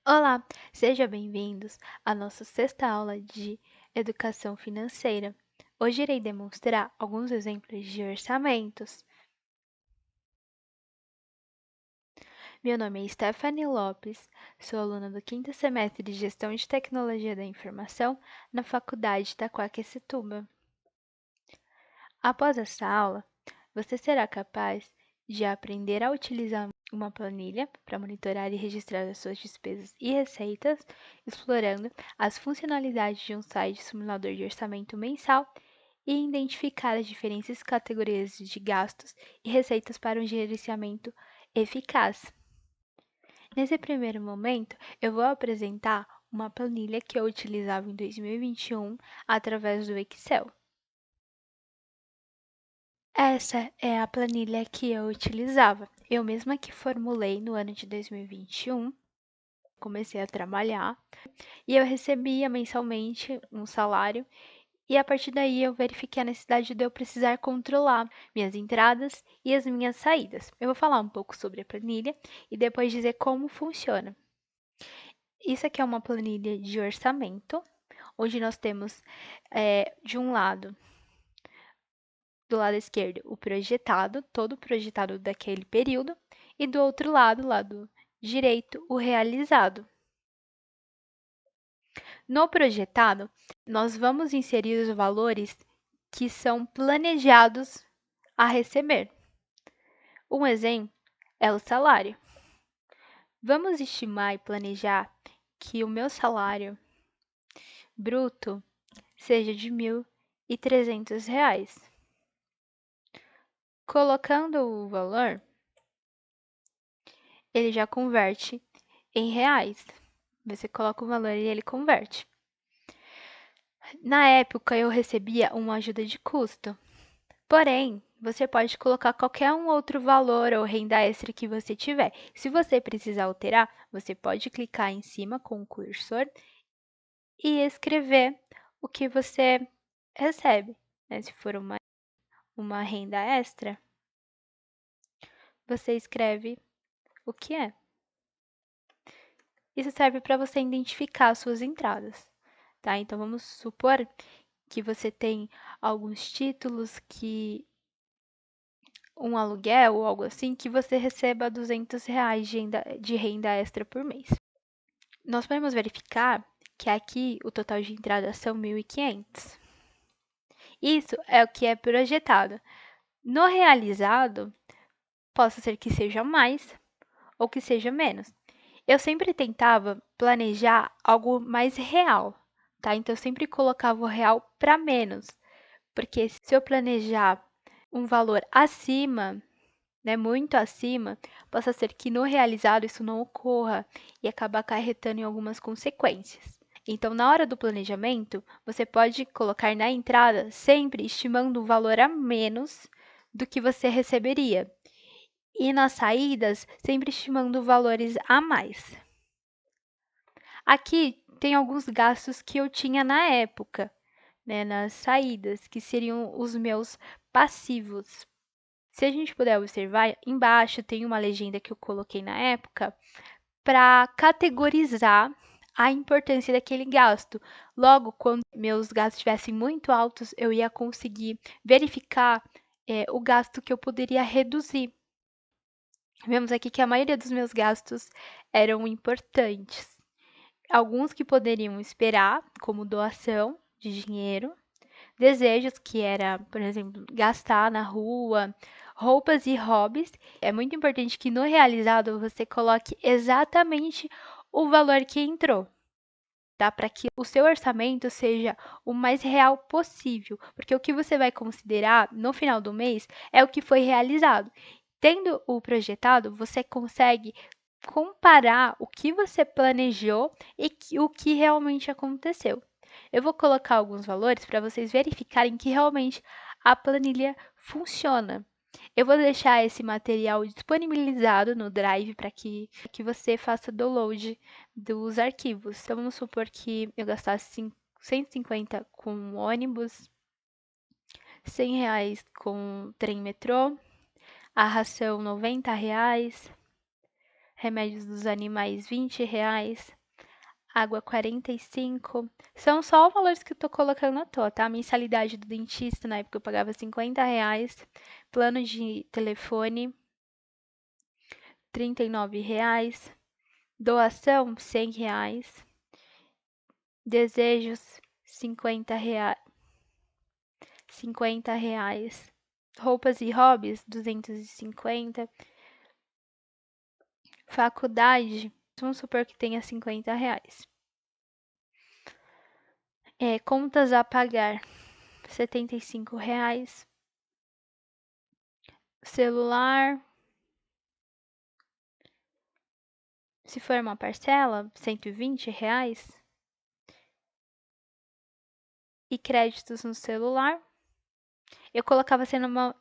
Olá, sejam bem-vindos à nossa sexta aula de Educação Financeira. Hoje irei demonstrar alguns exemplos de orçamentos. Meu nome é Stephanie Lopes, sou aluna do quinto semestre de Gestão de Tecnologia da Informação na Faculdade Itaquaquecetuba. Após essa aula, você será capaz de aprender a utilizar uma planilha para monitorar e registrar as suas despesas e receitas, explorando as funcionalidades de um site simulador de orçamento mensal e identificar as diferentes categorias de gastos e receitas para um gerenciamento eficaz. Nesse primeiro momento, eu vou apresentar uma planilha que eu utilizava em 2021 através do Excel. Essa é a planilha que eu utilizava. Eu mesma que formulei no ano de 2021, comecei a trabalhar e eu recebia mensalmente um salário e a partir daí eu verifiquei a necessidade de eu precisar controlar minhas entradas e as minhas saídas. Eu vou falar um pouco sobre a planilha e depois dizer como funciona. Isso aqui é uma planilha de orçamento, onde nós temos de um lado do lado esquerdo, o projetado, todo o projetado daquele período, e do outro lado, lado direito, o realizado. No projetado, nós vamos inserir os valores que são planejados a receber. Um exemplo é o salário. Vamos estimar e planejar que o meu salário bruto seja de R$ 1.300. Colocando o valor, ele já converte em reais. Você coloca o valor e ele converte. Na época, eu recebia uma ajuda de custo. Porém, você pode colocar qualquer um outro valor ou renda extra que você tiver. Se você precisar alterar, você pode clicar em cima com o cursor e escrever o que você recebe. Se for uma renda extra, você escreve o que é. Isso serve para você identificar as suas entradas, tá? Então, vamos supor que você tem alguns títulos que um aluguel ou algo assim, que você receba R$ 200 de renda extra por mês. Nós podemos verificar que aqui o total de entradas são 1.500. Isso é o que é projetado. No realizado, possa ser que seja mais ou que seja menos. Eu sempre tentava planejar algo mais real, tá? Então, eu sempre colocava o real para menos, porque se eu planejar um valor acima, muito acima, possa ser que no realizado isso não ocorra e acabar acarretando em algumas consequências. Então, na hora do planejamento, você pode colocar na entrada sempre estimando um valor a menos do que você receberia. E nas saídas, sempre estimando valores a mais. Aqui tem alguns gastos que eu tinha na época, nas saídas, que seriam os meus passivos. Se a gente puder observar, embaixo tem uma legenda que eu coloquei na época para categorizar a importância daquele gasto. Logo, quando meus gastos estivessem muito altos, eu ia conseguir verificar o gasto que eu poderia reduzir. Vemos aqui que a maioria dos meus gastos eram importantes. Alguns que poderiam esperar, como doação de dinheiro, desejos, que era, por exemplo, gastar na rua, roupas e hobbies. É muito importante que no realizado você coloque exatamente o valor que entrou, tá? Para que o seu orçamento seja o mais real possível, porque o que você vai considerar no final do mês é o que foi realizado. Tendo o projetado, você consegue comparar o que você planejou e o que realmente aconteceu. Eu vou colocar alguns valores para vocês verificarem que realmente a planilha funciona. Eu vou deixar esse material disponibilizado no Drive para que você faça download dos arquivos. Então, vamos supor que eu gastasse 150 com ônibus, R$ 100 com trem metrô, a ração R$ 90, remédios dos animais R$ 20, água 45. São só os valores que eu tô colocando à toa, tá? A mensalidade do dentista, na época eu pagava R$ 50. Plano de telefone, R$ 39. Doação, R$ 100. Desejos, R$ 50. R$ 50. Roupas e hobbies, 250. Faculdade, vamos supor que tenha R$ 50. Contas a pagar, R$ 75. Celular, se for uma parcela, R$ 120. E créditos no celular, eu colocava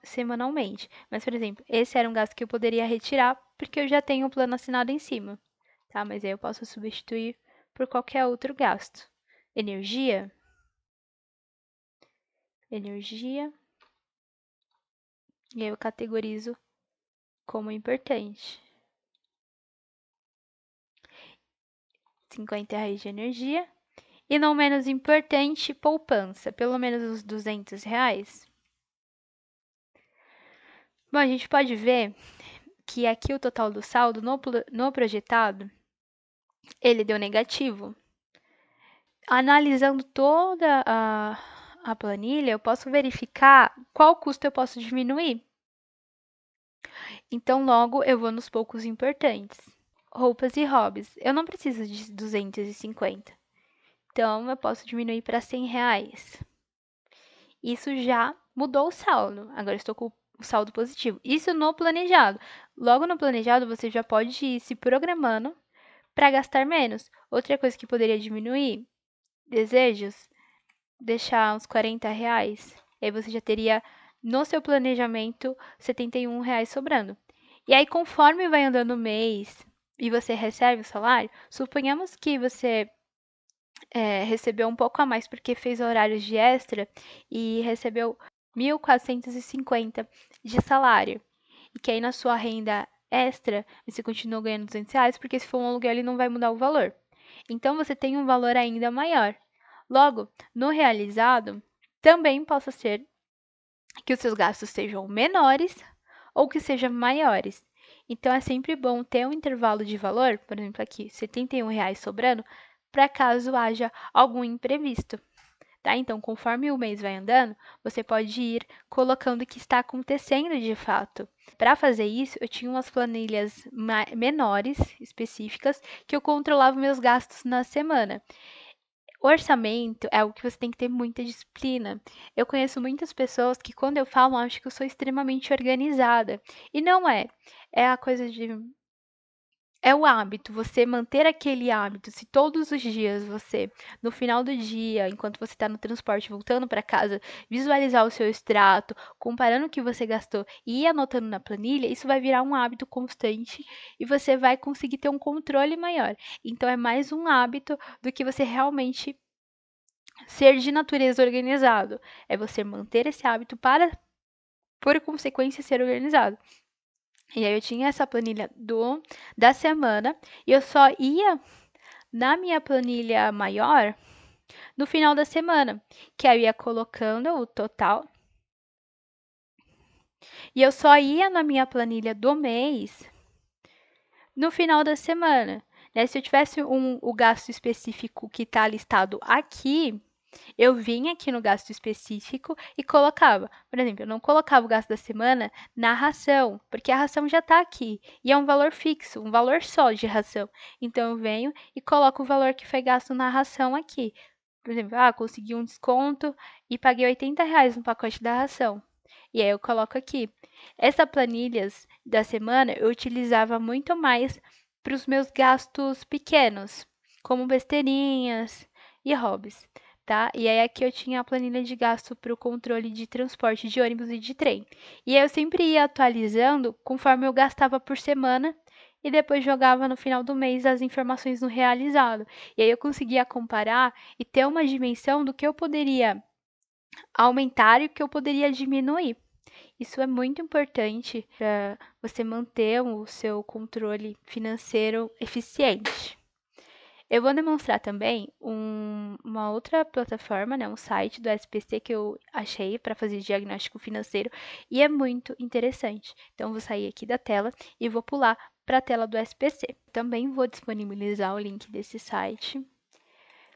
semanalmente. Mas, por exemplo, esse era um gasto que eu poderia retirar porque eu já tenho o plano assinado em cima, tá? Mas aí eu posso substituir por qualquer outro gasto. Energia, e aí eu categorizo como importante. R$ 50 de energia. E não menos importante, poupança, pelo menos uns R$ 200. Bom, a gente pode ver que aqui o total do saldo no projetado, ele deu negativo. Analisando toda a planilha, eu posso verificar qual custo eu posso diminuir. Então, logo, eu vou nos poucos importantes. Roupas e hobbies. Eu não preciso de 250. Então, eu posso diminuir para R$ 100. Isso já mudou o saldo. Agora estou com o saldo positivo. Isso no planejado. Logo no planejado, você já pode ir se programando para gastar menos. Outra coisa que poderia diminuir, desejos, deixar uns R$ 40. E aí você já teria no seu planejamento R$ 71 sobrando. E aí, conforme vai andando o mês e você recebe o salário, suponhamos que você recebeu um pouco a mais porque fez horários de extra e recebeu 1.450 de salário. E que aí na sua renda extra você continua ganhando R$ 200, porque se for um aluguel ele não vai mudar o valor. Então você tem um valor ainda maior. Logo, no realizado, também possa ser que os seus gastos sejam menores ou que sejam maiores. Então é sempre bom ter um intervalo de valor, por exemplo, aqui R$ 71 sobrando, para caso haja algum imprevisto. Tá? Então, conforme o mês vai andando, você pode ir colocando o que está acontecendo de fato. Para fazer isso, eu tinha umas planilhas menores, específicas, que eu controlava meus gastos na semana. Orçamento é algo que você tem que ter muita disciplina. Eu conheço muitas pessoas que, quando eu falo, acham que eu sou extremamente organizada. E não é. É a coisa de. É o hábito, você manter aquele hábito. Se todos os dias você, no final do dia, enquanto você está no transporte voltando para casa, visualizar o seu extrato, comparando o que você gastou e ir anotando na planilha, isso vai virar um hábito constante e você vai conseguir ter um controle maior. Então, é mais um hábito do que você realmente ser de natureza organizado. É você manter esse hábito para, por consequência, ser organizado. E aí eu tinha essa planilha da semana e eu só ia na minha planilha maior no final da semana, que aí eu ia colocando o total. E eu só ia na minha planilha do mês no final da semana. Né? Se eu tivesse o gasto específico que está listado aqui, eu vinha aqui no gasto específico e colocava. Por exemplo, eu não colocava o gasto da semana na ração, porque a ração já está aqui e é um valor fixo, um valor só de ração. Então, eu venho e coloco o valor que foi gasto na ração aqui. Por exemplo, consegui um desconto e paguei R$ 80 no pacote da ração. E aí eu coloco aqui. Essa planilhas da semana eu utilizava muito mais para os meus gastos pequenos, como besteirinhas e hobbies. Tá? E aí aqui eu tinha a planilha de gasto para o controle de transporte de ônibus e de trem. E aí eu sempre ia atualizando conforme eu gastava por semana e depois jogava no final do mês as informações no realizado. E aí eu conseguia comparar e ter uma dimensão do que eu poderia aumentar e o que eu poderia diminuir. Isso é muito importante para você manter o seu controle financeiro eficiente. Eu vou demonstrar também uma outra plataforma, né, um site do SPC que eu achei para fazer diagnóstico financeiro e é muito interessante. Então, vou sair aqui da tela e vou pular para a tela do SPC. Também vou disponibilizar o link desse site,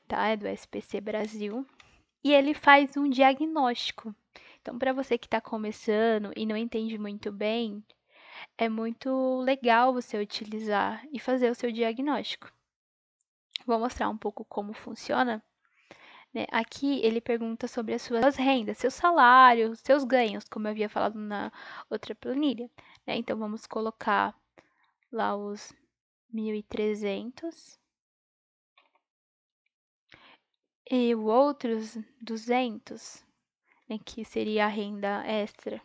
tá? É do SPC Brasil. E ele faz um diagnóstico. Então, para você que está começando e não entende muito bem, é muito legal você utilizar e fazer o seu diagnóstico. Vou mostrar um pouco como funciona. Né? Aqui ele pergunta sobre as suas rendas, seu salário, seus ganhos, como eu havia falado na outra planilha. Né? Então vamos colocar lá os 1.300 e o outros 200, né, que seria a renda extra.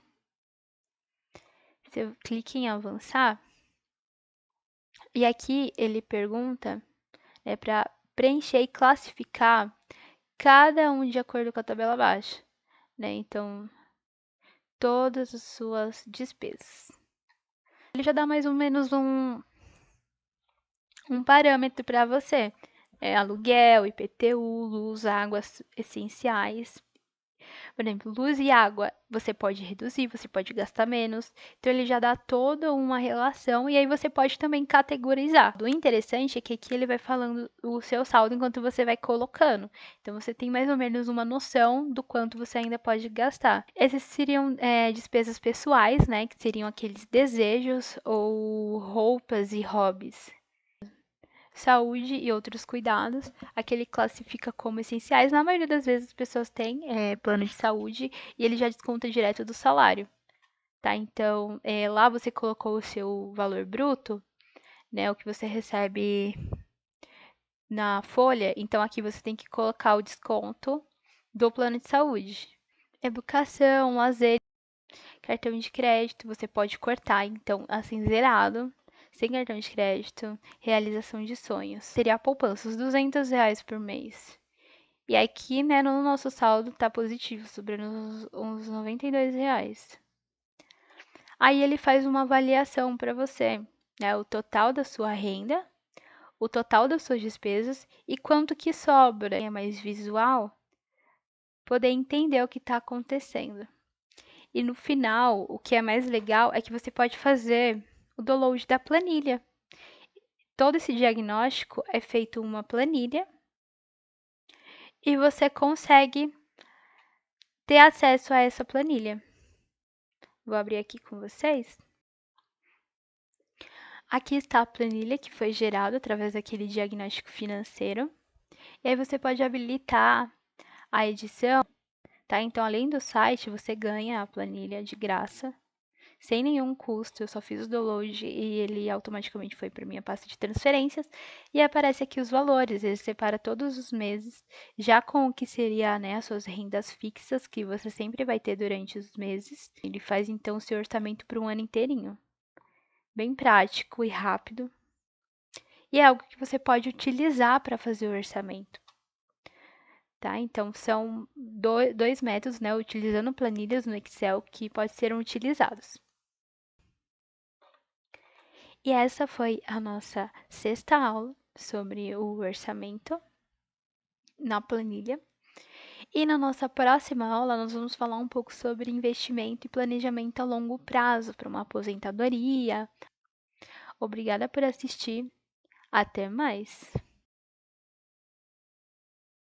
Se eu clique em avançar, e aqui ele pergunta para preencher e classificar cada um de acordo com a tabela abaixo. Né? Então, todas as suas despesas. Ele já dá mais ou menos um parâmetro para você. Aluguel, IPTU, luz, águas essenciais. Por exemplo, luz e água, você pode reduzir, você pode gastar menos. Então, ele já dá toda uma relação e aí você pode também categorizar. O interessante é que aqui ele vai falando o seu saldo enquanto você vai colocando. Então, você tem mais ou menos uma noção do quanto você ainda pode gastar. Esses seriam despesas pessoais, né? Que seriam aqueles desejos ou roupas e hobbies. Saúde e outros cuidados. Aqui ele classifica como essenciais. Na maioria das vezes as pessoas têm plano de saúde e ele já desconta direto do salário. Tá? Então, lá você colocou o seu valor bruto, né? O que você recebe na folha. Então, aqui você tem que colocar o desconto do plano de saúde. Educação, lazer, cartão de crédito, você pode cortar. Então, assim, zerado. Sem cartão de crédito, realização de sonhos. Seria a poupança, os R$ 200 por mês. E aqui, né, no nosso saldo tá positivo, sobrando uns R$ 92. Aí ele faz uma avaliação para você, né, o total da sua renda, o total das suas despesas e quanto que sobra. É mais visual, poder entender o que está acontecendo. E no final, o que é mais legal é que você pode fazer o download da planilha. Todo esse diagnóstico é feito uma planilha e você consegue ter acesso a essa planilha. Vou abrir aqui com vocês. Aqui está a planilha que foi gerada através daquele diagnóstico financeiro. E aí você pode habilitar a edição, tá? Então, além do site, você ganha a planilha de graça, sem nenhum custo. Eu só fiz o download e ele automaticamente foi para minha pasta de transferências e aparece aqui os valores. Ele separa todos os meses, já com o que seria, né, as suas rendas fixas que você sempre vai ter durante os meses. Ele faz então o seu orçamento para um ano inteirinho. Bem prático e rápido. E é algo que você pode utilizar para fazer o orçamento. Tá? Então, são dois métodos, né, utilizando planilhas no Excel que podem ser utilizados. E essa foi a nossa sexta aula sobre o orçamento na planilha. E na nossa próxima aula, nós vamos falar um pouco sobre investimento e planejamento a longo prazo para uma aposentadoria. Obrigada por assistir. Até mais!